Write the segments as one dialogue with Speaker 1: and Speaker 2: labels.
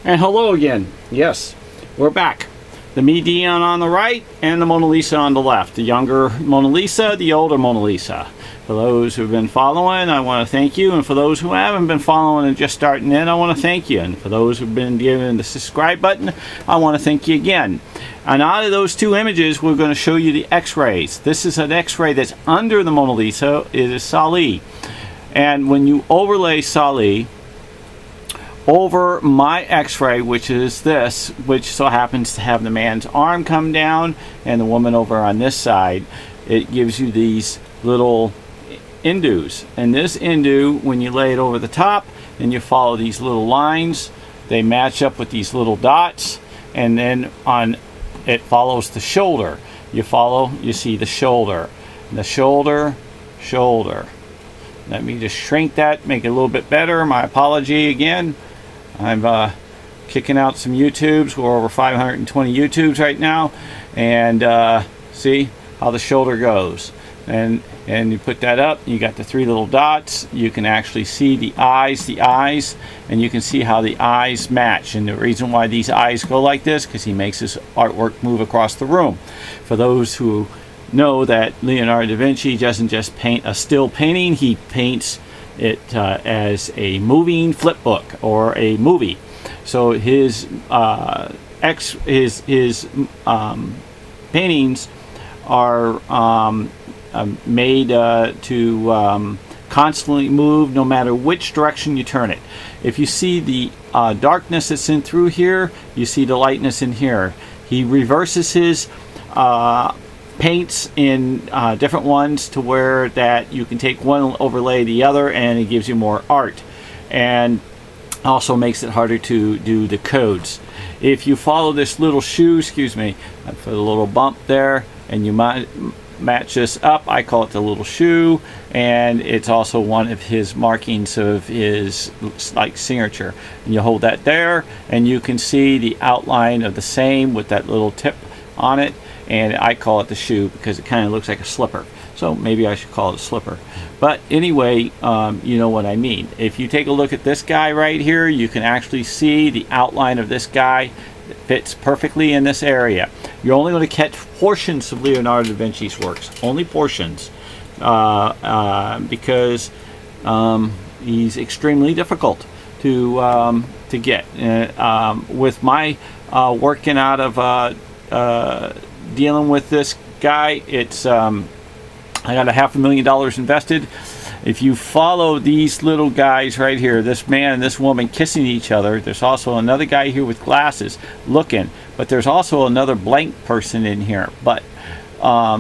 Speaker 1: And hello again. Yes, we're back. The median on the right and the Mona Lisa on the left. The younger Mona Lisa, the older Mona Lisa. For those who've been following, I want to thank you. And for those who haven't been following and just starting in, I want to thank you. And for those who've been giving the subscribe button, I want to thank you again. And out of those two images, we're going to show you the X-rays. This is an X-ray that's under the Mona Lisa. It is Sali. And when you overlay Sali over my X-ray, which is this, which so happens to have the man's arm come down and the woman over on this side, it gives you these little indus. And this indu, when you lay it over the top and you follow these little lines, they match up with these little dots, and then on it follows the shoulder. You see the shoulder, the shoulder. Let me just shrink that, make it a little bit better. My apology again. I'm kicking out some YouTubes. We're over 520 YouTubes right now, and see how the shoulder goes. And you put that up, you got the three little dots. You can actually see the eyes, and you can see how the eyes match. And the reason why these eyes go like this, because he makes his artwork move across the room. For those who know that Leonardo da Vinci doesn't just paint a still painting, he paints it as a moving flip book or a movie. So his paintings are made to constantly move no matter which direction you turn it. If you see the darkness that's in through here, you see the lightness in here. He reverses his paints in different ones to where that you can take one overlay the other, and it gives you more art, and also makes it harder to do the codes. If you follow this little shoe, excuse me for the little bump there, and you match this up, I call it the little shoe, and it's also one of his markings of his like signature. And you hold that there, and you can see the outline of the same with that little tip on it. And I call it the shoe because it kind of looks like a slipper. So maybe I should call it a slipper. But anyway, you know what I mean. If you take a look at this guy right here, you can actually see the outline of this guy that fits perfectly in this area. You're only going to catch portions of Leonardo da Vinci's works. Only portions. Because he's extremely difficult to get. With my working out of dealing with this guy, it's I got $500,000 invested. If you follow these little guys right here, this man and this woman kissing each other, there's also another guy here with glasses looking, but there's also another blank person in here. But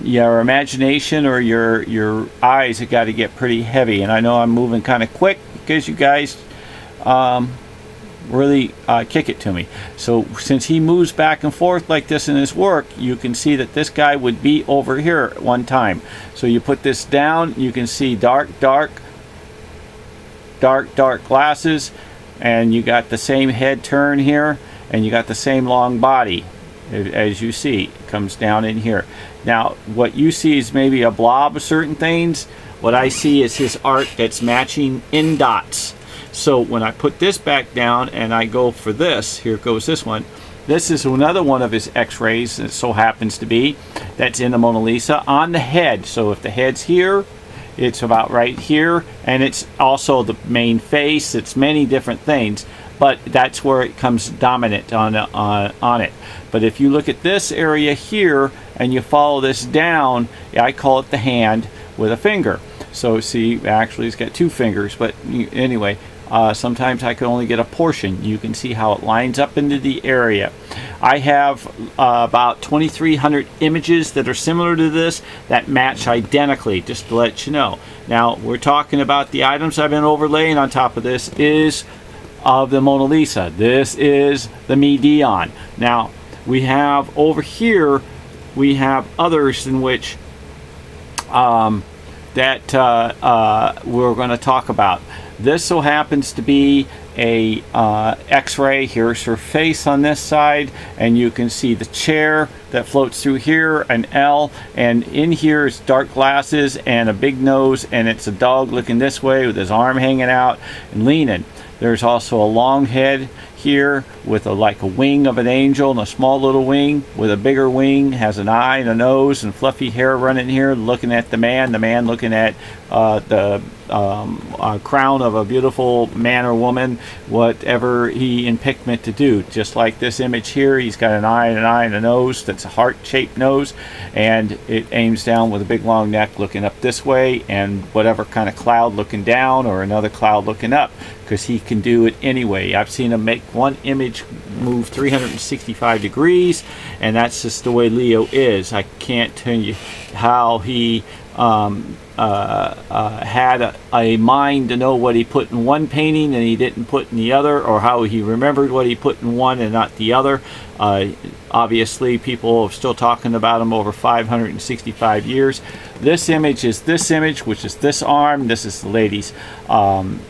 Speaker 1: your imagination or your eyes have got to get pretty heavy. And I know I'm moving kind of quick because you guys really kick it to me. So since he moves back and forth like this in his work, you can see that this guy would be over here at one time. So you put this down, you can see dark glasses, and you got the same head turn here, and you got the same long body. As you see, it comes down in here. Now what you see is maybe a blob of certain things. What I see is his art that's matching in dots. So when I put this back down and I go for this, here goes this one. This is another one of his X-rays, it so happens to be, that's in the Mona Lisa on the head. So if the head's here, it's about right here, and it's also the main face. It's many different things, but that's where it comes dominant on it. But if you look at this area here and you follow this down, I call it the hand with a finger. So see, actually it's got two fingers, but anyway, sometimes I can only get a portion. You can see how it lines up into the area. I have about 2,300 images that are similar to this that match identically, just to let you know. Now we're talking about the items I've been overlaying on top of this is of the Mona Lisa. This is the median. Now we have over here, we have others in which that we're going to talk about. This so happens to be a X-ray. Here's her face on this side, and you can see the chair that floats through here, an L, and in here is dark glasses and a big nose, and it's a dog looking this way with his arm hanging out and leaning. There's also a long head here with like a wing of an angel and a small little wing with a bigger wing, has an eye and a nose and fluffy hair running here, looking at the man looking at the crown of a beautiful man or woman, whatever he in pigment to do. Just like this image here, he's got an eye and a nose that's a heart-shaped nose, and it aims down with a big long neck looking up this way, and whatever kind of cloud looking down or another cloud looking up, because he can do it anyway. I've seen him make one image move 365 degrees, and that's just the way Leo is. I can't tell you how he had a mind to know what he put in one painting and he didn't put in the other, or how he remembered what he put in one and not the other. Obviously, people are still talking about him over 565 years. This image is this image, which is this arm. This is the lady's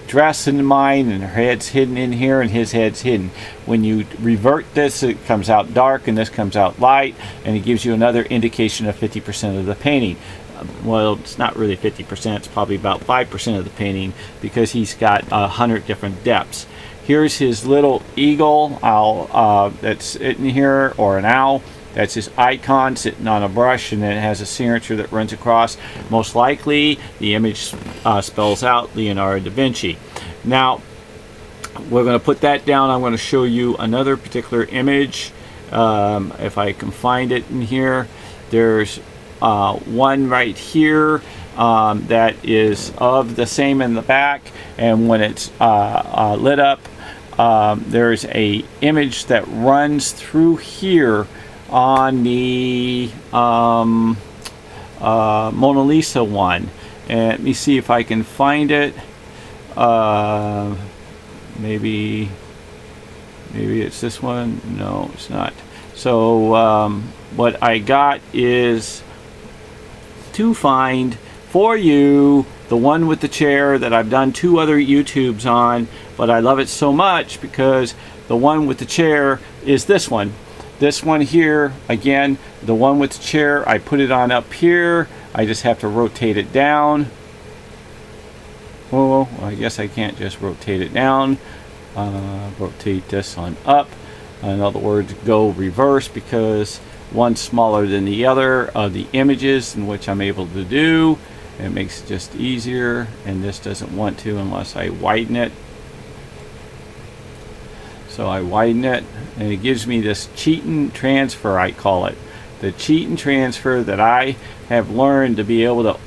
Speaker 1: dress in mine, and her head's hidden in here, and his head's hidden. When you revert this, it comes out dark, and this comes out light, and it gives you another indication of 50% of the painting. Well, it's not really 50%, it's probably about 5% of the painting, because he's got 100 different depths. Here's his little eagle owl that's sitting here, or an owl. That's his icon sitting on a brush, and then it has a signature that runs across. Most likely, the image spells out Leonardo da Vinci. Now, we're going to put that down. I'm going to show you another particular image, if I can find it in here. There's one right here that is of the same in the back, and when it's lit up, there's a image that runs through here on the Mona Lisa one. And let me see if I can find it. Maybe it's this one. No, it's not. So what I got is to find for you the one with the chair that I've done 2 other YouTubes on, but I love it so much because the one with the chair is this one. This one here, again, the one with the chair, I put it on up here. I just have to rotate it down. Oh, I guess I can't just rotate it down. Rotate this on up. In other words, go reverse, because one's smaller than the other of the images in which I'm able to do. It makes it just easier, and this doesn't want to unless I widen it. So I widen it, and it gives me this cheat and transfer, I call it. The cheat and transfer that I have learned to be able to,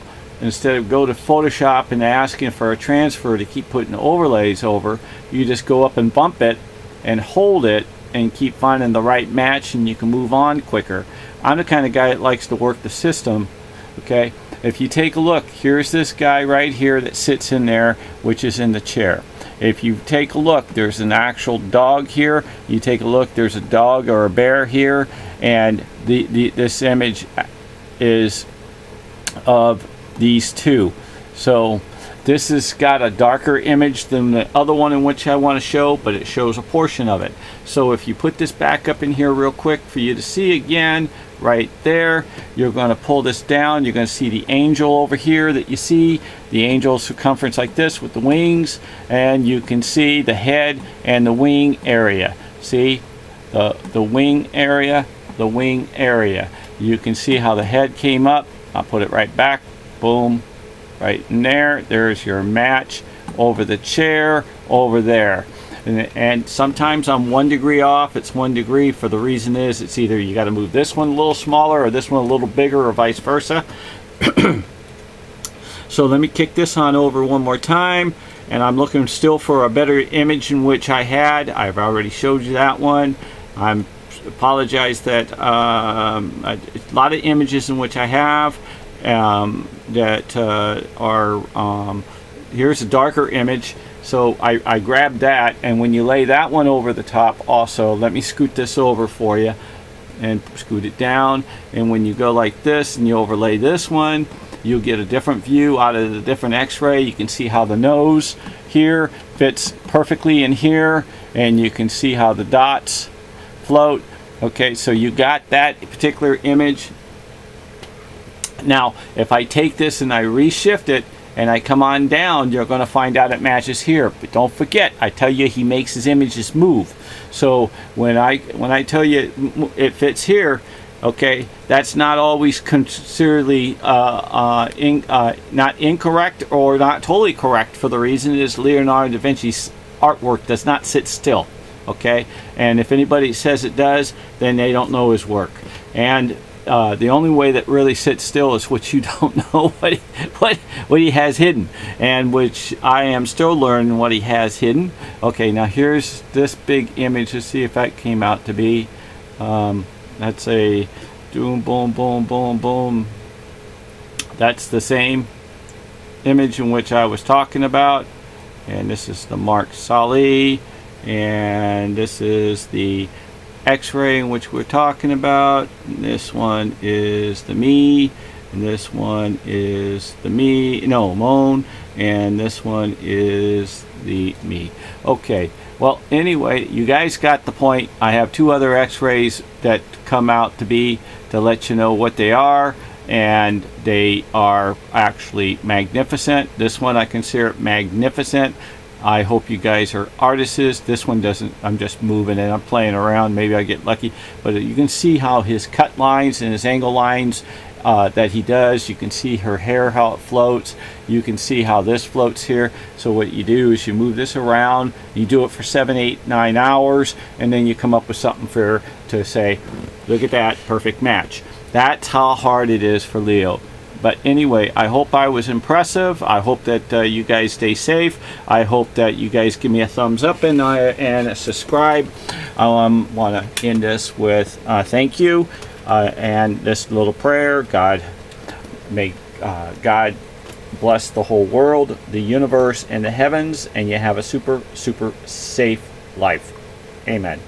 Speaker 1: instead of go to Photoshop and asking for a transfer to keep putting overlays over, you just go up and bump it and hold it and keep finding the right match, and you can move on quicker. I'm the kind of guy that likes to work the system. Okay, if you take a look, here's this guy right here that sits in there, which is in the chair. If you take a look, there's an actual dog here. You take a look, there's a dog or a bear here, and this image is of these two. So this has got a darker image than the other one in which I want to show, but it shows a portion of it. So if you put this back up in here real quick for you to see again, right there, you're going to pull this down. You're going to see the angel over here that you see, the angel circumference like this with the wings, and you can see the head and the wing area. See the wing area, the wing area. You can see how the head came up. I'll put it right back. Boom. Right in there. There's your match over the chair over there. And sometimes I'm 1 degree off. It's 1 degree for the reason is it's either you got to move this one a little smaller or this one a little bigger, or vice versa. So let me kick this on over one more time, and I'm looking still for a better image in which I had. I've already showed you that one. I apologize that a lot of images in which I have that are here's a darker image, so I grabbed that, and when you lay that one over the top also, let me scoot this over for you and scoot it down, and when you go like this and you overlay this one, you'll get a different view out of the different x-ray. You can see how the nose here fits perfectly in here, and you can see how the dots float. Okay, so you got that particular image. Now, if I take this and I reshift it and I come on down, you're going to find out it matches here. But don't forget, I tell you he makes his images move. So when I tell you it fits here, okay, that's not always considerably not incorrect or not totally correct, for the reason is Leonardo da Vinci's artwork does not sit still. Okay, and if anybody says it does, then they don't know his work. And the only way that really sits still is what you don't know what he has hidden, and which I am still learning what he has hidden. Okay, now here's this big image. Let's see if that came out to be. That's a boom, boom, boom, boom, boom. That's the same image in which I was talking about, and this is the Mark Sali, and this is the X-ray in which we're talking about. And this one is the me, and this one is the me, no, Moan, and this one is the me. Okay, well, anyway, you guys got the point. I have two other X-rays that come out to be to let you know what they are, and they are actually magnificent. This one I consider magnificent. I hope you guys are artists. This one doesn't. I'm just moving and I'm playing around. Maybe I get lucky. But you can see how his cut lines and his angle lines that he does. You can see her hair, how it floats. You can see how this floats here. So what you do is you move this around. You do it for 7, 8, 9 hours. And then you come up with something for to say, look at that, perfect match. That's how hard it is for Leo. But anyway, I hope I was impressive. I hope that you guys stay safe. I hope that you guys give me a thumbs up and a subscribe. I want to end this with thank you and this little prayer. God, may God bless the whole world, the universe, and the heavens, and you have a super, super safe life. Amen.